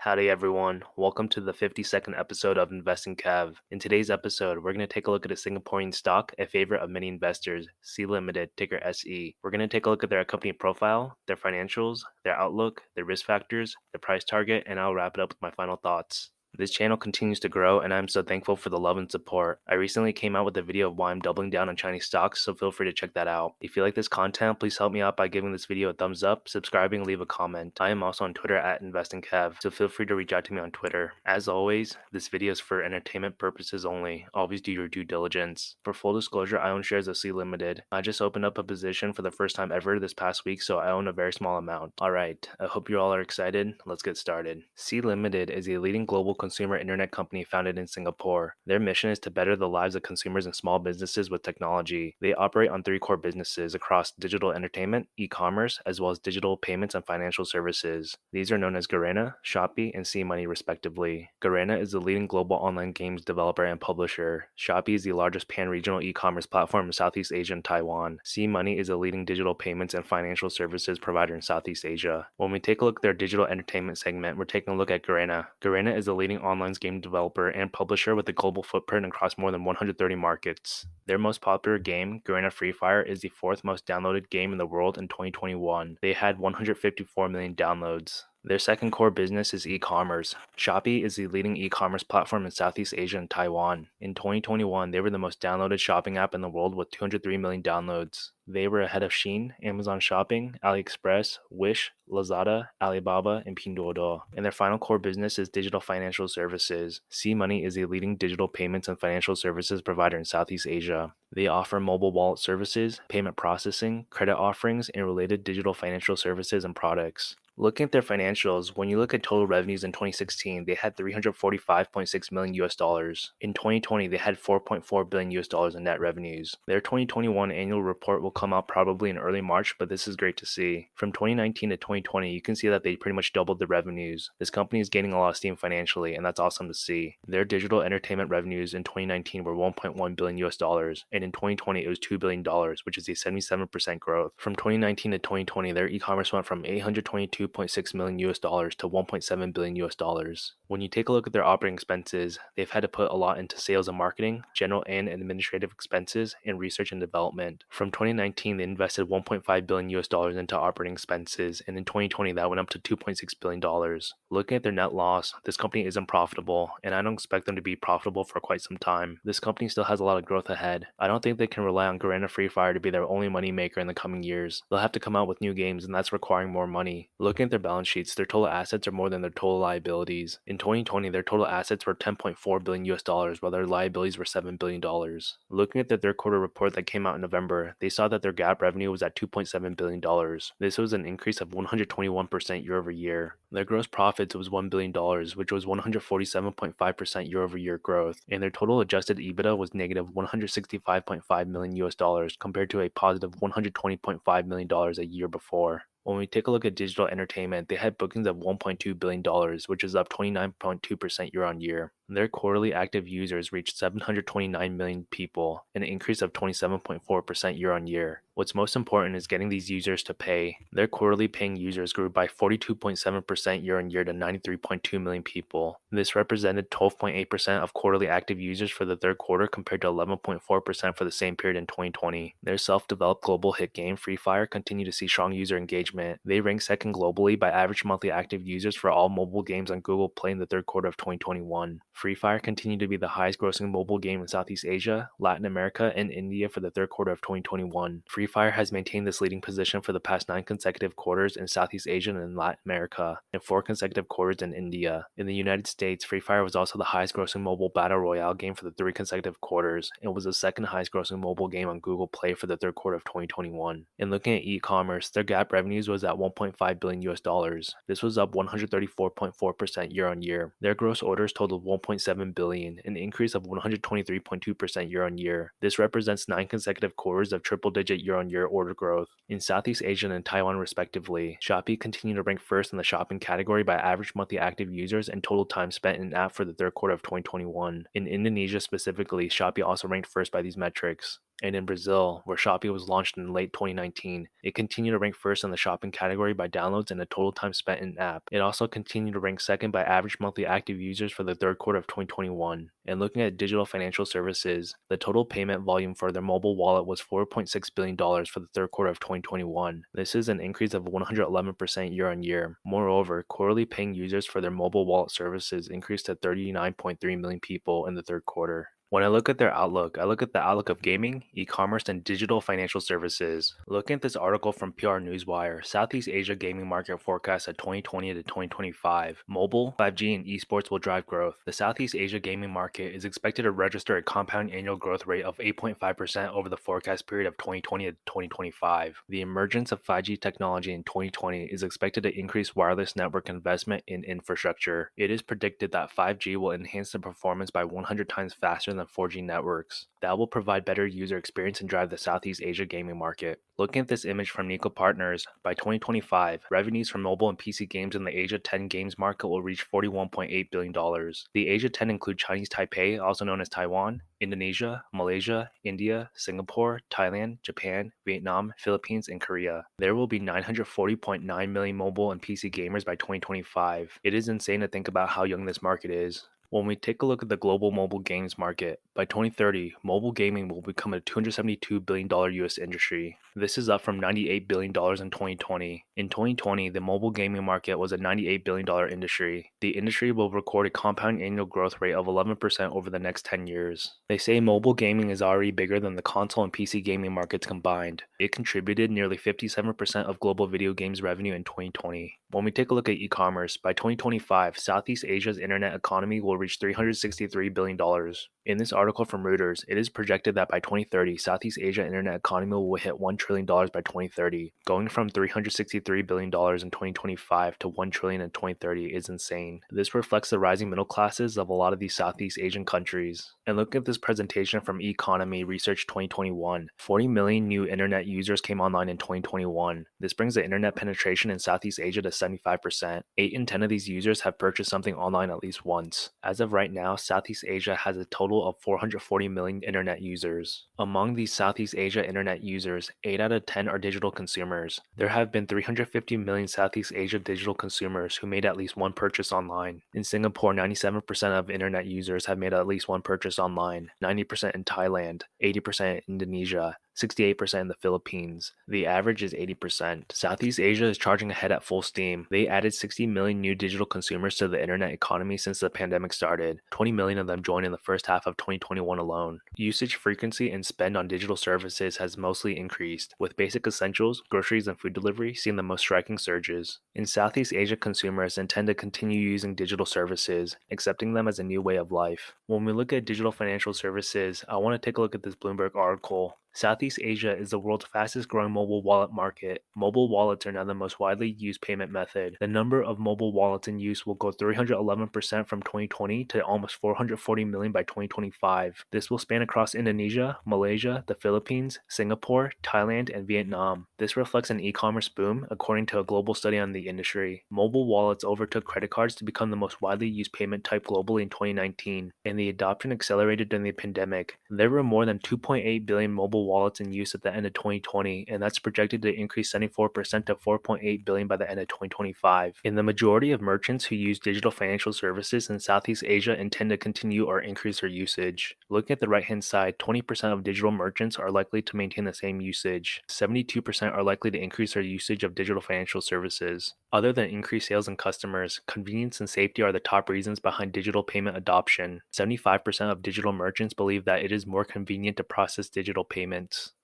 Howdy everyone, welcome to the 52nd episode of Investing Kev. In today's episode, we're going to take a look at a Singaporean stock, a favorite of many investors, Sea Limited, ticker SE. We're going to take a look at their company profile, their financials, their outlook, their risk factors, their price target, and I'll wrap it up with my final thoughts. This channel continues to grow and I'm so thankful for the love and support. I recently came out with a video of why I'm doubling down on Chinese stocks, so feel free to check that out. If you like this content, please help me out by giving this video a thumbs up, subscribing, leave a comment. I am also on Twitter at InvestingKev, so feel free to reach out to me on Twitter. As always, this video is for entertainment purposes only. Always do your due diligence. For full disclosure, I own shares of Sea Limited. I just opened up a position for the first time ever this past week, so I own a very small amount. Alright, I hope you all are excited. Let's get started. Sea Limited is a leading global consumer internet company founded in Singapore. Their mission is to better the lives of consumers and small businesses with technology. They operate on three core businesses across digital entertainment, e-commerce, as well as digital payments and financial services. These are known as Garena, Shopee, and SeaMoney respectively. Garena is the leading global online games developer and publisher. Shopee is the largest pan-regional e-commerce platform in Southeast Asia and Taiwan. SeaMoney is a leading digital payments and financial services provider in Southeast Asia. When we take a look at their digital entertainment segment, we're taking a look at Garena. Garena is a leading online game developer and publisher with a global footprint across more than 130 markets. Their most popular game, Garena Free Fire, is the fourth most downloaded game in the world in 2021. They had 154 million downloads. Their second core business is e-commerce. Shopee is the leading e-commerce platform in Southeast Asia and Taiwan. In 2021, they were the most downloaded shopping app in the world with 203 million downloads. They were ahead of Shein, Amazon Shopping, AliExpress, Wish, Lazada, Alibaba, and Pinduoduo. And their final core business is digital financial services. SeaMoney is a leading digital payments and financial services provider in Southeast Asia. They offer mobile wallet services, payment processing, credit offerings, and related digital financial services and products. Looking at their financials, when you look at total revenues in 2016, they had 345.6 million US dollars. In 2020, they had 4.4 billion US dollars in net revenues. Their 2021 annual report will come out probably in early March, but this is great to see. From 2019 to 2020, you can see that they pretty much doubled the revenues. This company is gaining a lot of steam financially, and that's awesome to see. Their digital entertainment revenues in 2019 were 1.1 billion US dollars, and in 2020 it was $2 billion, which is a 77% growth. From 2019 to 2020, their e-commerce went from 822.6 million US dollars to 1.7 billion US dollars. When you take a look at their operating expenses, they've had to put a lot into sales and marketing, general and administrative expenses, and research and development. From 2019, they invested 1.5 billion US dollars into operating expenses, and in 2020 that went up to 2.6 billion dollars. Looking at their net loss, this company isn't profitable, and I don't expect them to be profitable for quite some time. This company still has a lot of growth ahead. I don't think they can rely on Garena Free Fire to be their only money maker in the coming years. They'll have to come out with new games, and that's requiring more money. Looking at their balance sheets, their total assets are more than their total liabilities. In 2020, their total assets were 10.4 billion US dollars, while their liabilities were 7 billion dollars. Looking at their third quarter report that came out in November, they saw that their GAAP revenue was at 2.7 billion dollars. This was an increase of 121% year over year. Their gross profits was $1 billion, which was 147.5% year over year growth, and their total adjusted EBITDA was negative 165.5 million US dollars compared to a positive 120.5 million dollars a year before. When we take a look at digital entertainment, they had bookings of $1.2 billion, which is up 29.2% year on year. Their quarterly active users reached 729 million people, an increase of 27.4% year on year. What's most important is getting these users to pay. Their quarterly paying users grew by 42.7% year on year to 93.2 million people. This represented 12.8% of quarterly active users for the third quarter compared to 11.4% for the same period in 2020. Their self-developed global hit game, Free Fire, continued to see strong user engagement. They ranked second globally by average monthly active users for all mobile games on Google Play in the third quarter of 2021. Free Fire continued to be the highest grossing mobile game in Southeast Asia, Latin America, and India for the third quarter of 2021. Free Fire has maintained this leading position for the past 9 consecutive quarters in Southeast Asia and Latin America, and 4 consecutive quarters in India. In the United States, Free Fire was also the highest grossing mobile battle royale game for the 3 consecutive quarters, and was the second highest grossing mobile game on Google Play for the third quarter of 2021. And looking at e-commerce, their GAAP revenues was at 1.5 billion US dollars. This was up 134.4% year on year. Their gross orders totaled 1.7 billion, an increase of 123.2% year on year. This represents 9 consecutive quarters of triple-digit year-on-year order growth. In Southeast Asia and Taiwan respectively, Shopee continued to rank first in the shopping category by average monthly active users and total time spent in app for the third quarter of 2021. In Indonesia specifically, Shopee also ranked first by these metrics. And in Brazil, where Shopee was launched in late 2019, it continued to rank first in the shopping category by downloads and the total time spent in app. It also continued to rank second by average monthly active users for the third quarter of 2021. And looking at digital financial services, the total payment volume for their mobile wallet was $4.6 billion for the third quarter of 2021. This is an increase of 111% year on year. Moreover, quarterly paying users for their mobile wallet services increased to 39.3 million people in the third quarter. When I look at their outlook, I look at the outlook of gaming, e-commerce, and digital financial services. Looking at this article from PR Newswire, Southeast Asia gaming market forecasts at 2020 to 2025. Mobile, 5G, and esports will drive growth. The Southeast Asia gaming market is expected to register a compound annual growth rate of 8.5% over the forecast period of 2020 to 2025. The emergence of 5G technology in 2020 is expected to increase wireless network investment in infrastructure. It is predicted that 5G will enhance the performance by 100 times faster than 4G networks. That will provide better user experience and drive the Southeast Asia gaming market. Looking at this image from Nico Partners, by 2025, revenues from mobile and PC games in the Asia 10 games market will reach $41.8 billion. The Asia 10 include Chinese Taipei, also known as Taiwan, Indonesia, Malaysia, India, Singapore, Thailand, Japan, Vietnam, Philippines, and Korea. There will be 940.9 million mobile and PC gamers by 2025. It is insane to think about how young this market is. When we take a look at the global mobile games market, by 2030, mobile gaming will become a $272 billion US industry. This is up from $98 billion in 2020. In 2020, the mobile gaming market was a $98 billion industry. The industry will record a compound annual growth rate of 11% over the next 10 years. They say mobile gaming is already bigger than the console and PC gaming markets combined. It contributed nearly 57% of global video games revenue in 2020. When we take a look at e-commerce, by 2025, Southeast Asia's internet economy will reach $363 billion. In this article from Reuters, it is projected that by 2030, Southeast Asia internet economy will hit $1 trillion by 2030. Going from $363 billion in 2025 to $1 trillion in 2030 is insane. This reflects the rising middle classes of a lot of these Southeast Asian countries. And look at this presentation from Economy Research 2021. 40 million new internet users came online in 2021. This brings the internet penetration in Southeast Asia to 75%. 8 in 10 of these users have purchased something online at least once. As of right now, Southeast Asia has a total of 440 million internet users. Among these Southeast Asia internet users, 8 out of 10 are digital consumers. There have been 350 million Southeast Asia digital consumers who made at least one purchase online. In Singapore, 97% of internet users have made at least one purchase online, 90% in Thailand, 80% in Indonesia, 68% in the Philippines. The average is 80%. Southeast Asia is charging ahead at full steam. They added 60 million new digital consumers to the internet economy since the pandemic started. 20 million of them joined in the first half of 2021 alone. Usage frequency and spend on digital services has mostly increased, with basic essentials, groceries, and food delivery seeing the most striking surges. In Southeast Asia, consumers intend to continue using digital services, accepting them as a new way of life. When we look at digital financial services, I want to take a look at this Bloomberg article. Southeast Asia is the world's fastest growing mobile wallet market. Mobile wallets are now the most widely used payment method. The number of mobile wallets in use will go 311% from 2020 to almost 440 million by 2025. This will span across Indonesia, Malaysia, the Philippines, Singapore, Thailand, and Vietnam. This reflects an e-commerce boom, according to a global study on the industry. Mobile wallets overtook credit cards to become the most widely used payment type globally in 2019, and the adoption accelerated during the pandemic. There were more than 2.8 billion mobile wallets in use at the end of 2020, and that's projected to increase 74% to 4.8 billion by the end of 2025. And the majority of merchants who use digital financial services in Southeast Asia intend to continue or increase their usage. Looking at the right-hand side, 20% of digital merchants are likely to maintain the same usage. 72% are likely to increase their usage of digital financial services. Other than increased sales and customers, convenience and safety are the top reasons behind digital payment adoption. 75% of digital merchants believe that it is more convenient to process digital payments.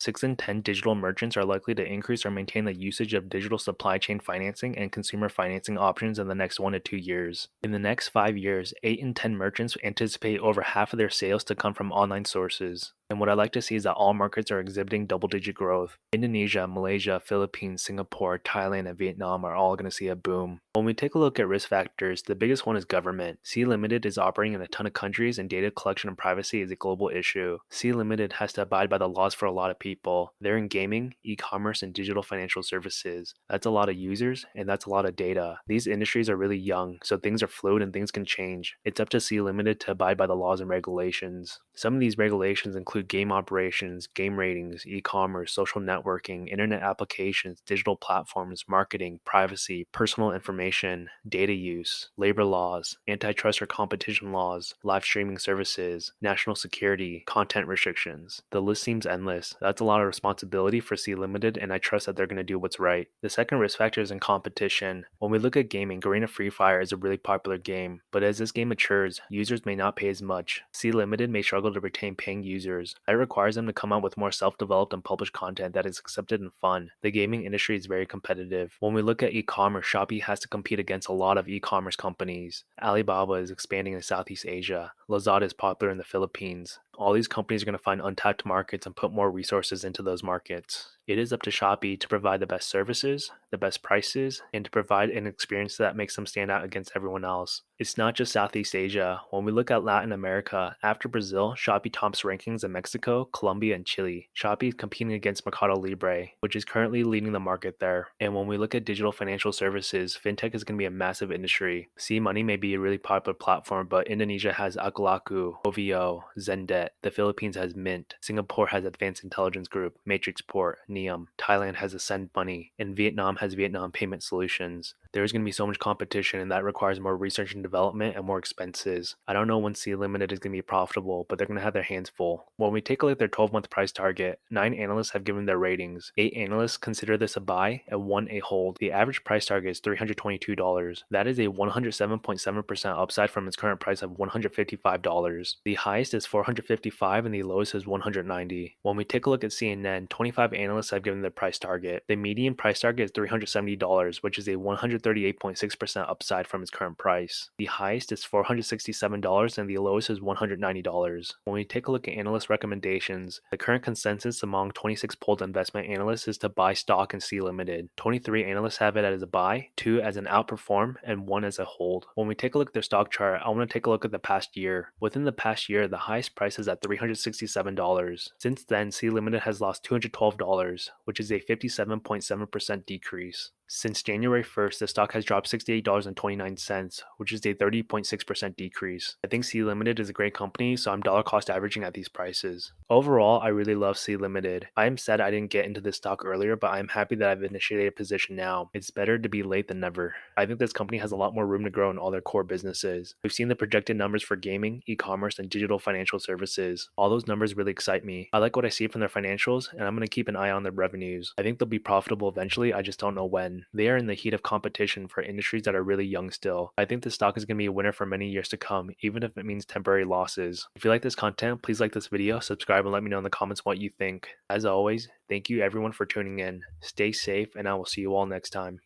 6 in 10 digital merchants are likely to increase or maintain the usage of digital supply chain financing and consumer financing options in the next 1 to 2 years. In the next 5 years, 8 in 10 merchants anticipate over half of their sales to come from online sources. And what I like to see is that all markets are exhibiting double-digit growth. Indonesia, Malaysia, Philippines, Singapore, Thailand, and Vietnam are all going to see a boom. When we take a look at risk factors, the biggest one is government. Sea Limited is operating in a ton of countries, and data collection and privacy is a global issue. Sea Limited has to abide by the laws for a lot of people. They're in gaming, e-commerce, and digital financial services. That's a lot of users, and that's a lot of data. These industries are really young, so things are fluid and things can change. It's up to Sea Limited to abide by the laws and regulations. Some of these regulations include include game operations, game ratings, e-commerce, social networking, internet applications, digital platforms, marketing, privacy, personal information, data use, labor laws, antitrust or competition laws, live streaming services, national security, content restrictions. The list seems endless. That's a lot of responsibility for Sea Limited, and I trust that they're going to do what's right. The second risk factor is in competition. When we look at gaming, Garena Free Fire is a really popular game, but as this game matures, users may not pay as much. Sea Limited may struggle to retain paying users. That requires them to come out with more self-developed and published content that is accepted and fun. The gaming industry is very competitive. When we look at e-commerce, Shopee has to compete against a lot of e-commerce companies. Alibaba is expanding in Southeast Asia. Lazada is popular in the Philippines. All these companies are going to find untapped markets and put more resources into those markets. It is up to Shopee to provide the best services, the best prices, and to provide an experience that makes them stand out against everyone else. It's not just Southeast Asia. When we look at Latin America, after Brazil, Shopee tops rankings in Mexico, Colombia, and Chile. Shopee is competing against Mercado Libre, which is currently leading the market there. And when we look at digital financial services, fintech is going to be a massive industry. Money may be a really popular platform, but Indonesia has Akulaku, OVO, Zendet. The Philippines has Mint. Singapore has Advanced Intelligence Group, Matrixport, Neum. Thailand has Ascend Money, and Vietnam has Vietnam Payment Solutions. There's going to be so much competition, and that requires more research and development and more expenses. I don't know when Sea Limited is going to be profitable, but they're going to have their hands full. When we take a look at their 12-month price target, 9 analysts have given their ratings. 8 analysts consider this a buy, and 1 a hold. The average price target is $322. That is a 107.7% upside from its current price of $155. The highest is $455, and the lowest is $190. When we take a look at CNN, 25 analysts have given their price target. The median price target is $370, which is a 138.6% upside from its current price. The highest is $467, and the lowest is $190. When we take a look at analyst recommendations, the current consensus among 26 polled investment analysts is to buy stock in Sea Limited. 23 analysts have it as a buy, 2 as an outperform, and 1 as a hold. When we take a look at their stock chart, I want to take a look at the past year. Within the past year, the highest price is at $367. Since then, Sea Limited has lost $212, which is a 57.7% decrease. Since January 1st, the stock has dropped $68.29, which is a 30.6% decrease. I think Sea Limited is a great company, so I'm dollar cost averaging at these prices. Overall, I really love Sea Limited. I am sad I didn't get into this stock earlier, but I'm happy that I've initiated a position now. It's better to be late than never. I think this company has a lot more room to grow in all their core businesses. We've seen the projected numbers for gaming, e-commerce, and digital financial services. All those numbers really excite me. I like what I see from their financials, and I'm going to keep an eye on their revenues. I think they'll be profitable eventually, I just don't know when. They are in the heat of competition for industries that are really young still. I think this stock is going to be a winner for many years to come, even if it means temporary losses. If you like this content, please like this video, subscribe, and let me know in the comments what you think. As always, thank you everyone for tuning in. Stay safe, and I will see you all next time.